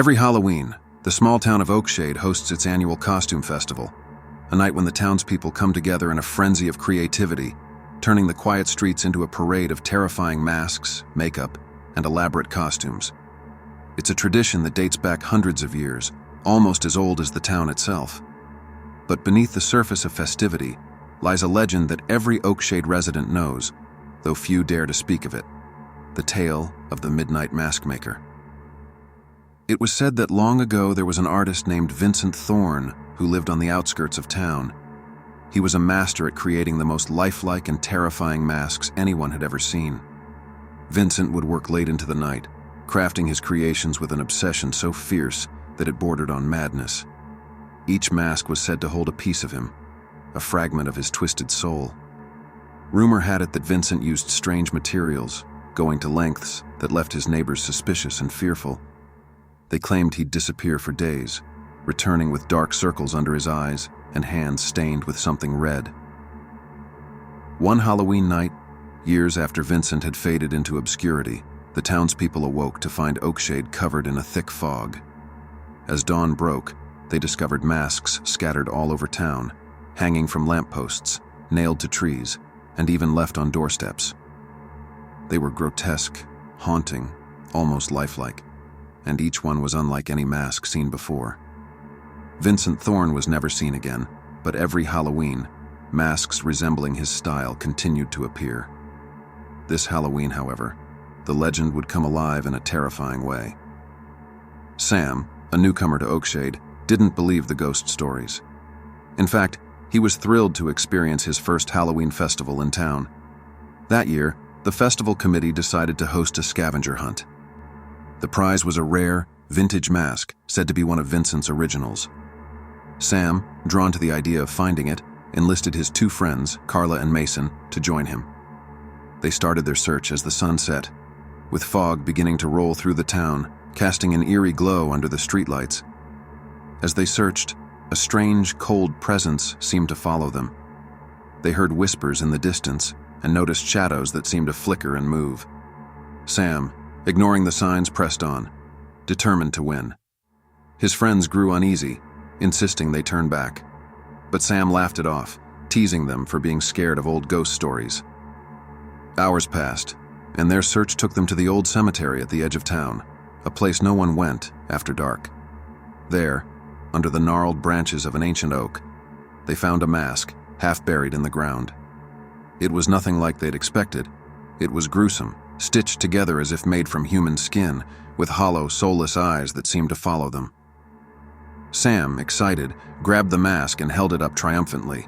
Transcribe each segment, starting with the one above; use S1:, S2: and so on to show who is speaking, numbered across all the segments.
S1: Every Halloween, the small town of Oakshade hosts its annual costume festival, a night when the townspeople come together in a frenzy of creativity, turning the quiet streets into a parade of terrifying masks, makeup, and elaborate costumes. It's a tradition that dates back hundreds of years, almost as old as the town itself. But beneath the surface of festivity lies a legend that every Oakshade resident knows, though few dare to speak of it: the tale of the Midnight Maskmaker. It was said that long ago there was an artist named Vincent Thorne who lived on the outskirts of town. He was a master at creating the most lifelike and terrifying masks anyone had ever seen. Vincent would work late into the night, crafting his creations with an obsession so fierce that it bordered on madness. Each mask was said to hold a piece of him, a fragment of his twisted soul. Rumor had it that Vincent used strange materials, going to lengths that left his neighbors suspicious and fearful. They claimed he'd disappear for days, returning with dark circles under his eyes and hands stained with something red. One Halloween night, years after Vincent had faded into obscurity, the townspeople awoke to find Oakshade covered in a thick fog. As dawn broke, they discovered masks scattered all over town, hanging from lampposts, nailed to trees, and even left on doorsteps. They were grotesque, haunting, almost lifelike, and each one was unlike any mask seen before. Vincent Thorne was never seen again, but every Halloween, masks resembling his style continued to appear. This Halloween, however, the legend would come alive in a terrifying way. Sam, a newcomer to Oakshade, didn't believe the ghost stories. In fact, he was thrilled to experience his first Halloween festival in town. That year, the festival committee decided to host a scavenger hunt. The prize was a rare, vintage mask said to be one of Vincent's originals. Sam, drawn to the idea of finding it, enlisted his two friends, Carla and Mason, to join him. They started their search as the sun set, with fog beginning to roll through the town, casting an eerie glow under the streetlights. As they searched, a strange, cold presence seemed to follow them. They heard whispers in the distance and noticed shadows that seemed to flicker and move. Sam, ignoring the signs, pressed on, determined to win. His friends grew uneasy, insisting they turn back. But Sam laughed it off, teasing them for being scared of old ghost stories. Hours passed, and their search took them to the old cemetery at the edge of town, a place no one went after dark. There, under the gnarled branches of an ancient oak, they found a mask, half buried in the ground. It was nothing like they'd expected. It was gruesome, stitched together as if made from human skin, with hollow, soulless eyes that seemed to follow them. Sam, excited, grabbed the mask and held it up triumphantly.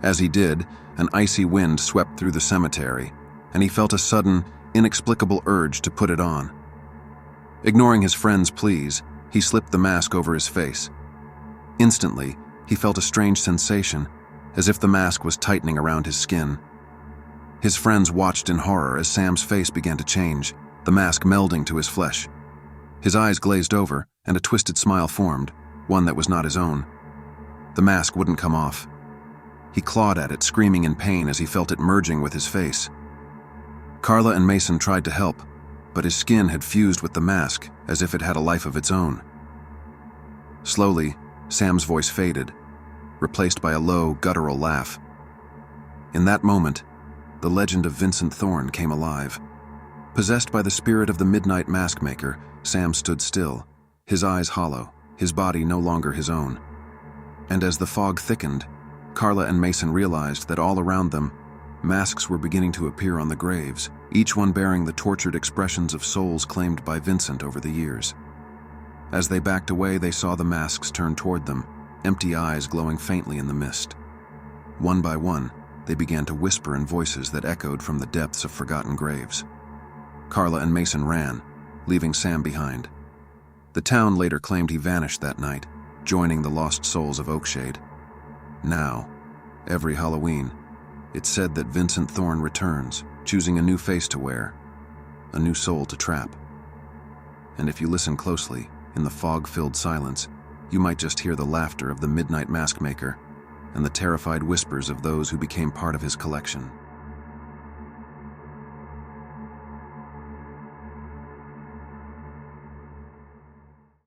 S1: As he did, an icy wind swept through the cemetery, and he felt a sudden, inexplicable urge to put it on. Ignoring his friend's pleas, he slipped the mask over his face. Instantly, he felt a strange sensation, as if the mask was tightening around his skin. His friends watched in horror as Sam's face began to change, the mask melding to his flesh. His eyes glazed over, and a twisted smile formed, one that was not his own. The mask wouldn't come off. He clawed at it, screaming in pain as he felt it merging with his face. Carla and Mason tried to help, but his skin had fused with the mask as if it had a life of its own. Slowly, Sam's voice faded, replaced by a low, guttural laugh. In that moment, the legend of Vincent Thorne came alive. Possessed by the spirit of the Midnight Maskmaker, Sam stood still, his eyes hollow, his body no longer his own. And as the fog thickened, Carla and Mason realized that all around them, masks were beginning to appear on the graves, each one bearing the tortured expressions of souls claimed by Vincent over the years. As they backed away, they saw the masks turn toward them, empty eyes glowing faintly in the mist. One by one, they began to whisper in voices that echoed from the depths of forgotten graves. Carla and Mason ran, leaving Sam behind. The town later claimed he vanished that night, joining the lost souls of Oakshade. Now, every Halloween, it's said that Vincent Thorne returns, choosing a new face to wear, a new soul to trap. And if you listen closely, in the fog-filled silence, you might just hear the laughter of the Midnight Maskmaker and the terrified whispers of those who became part of his collection.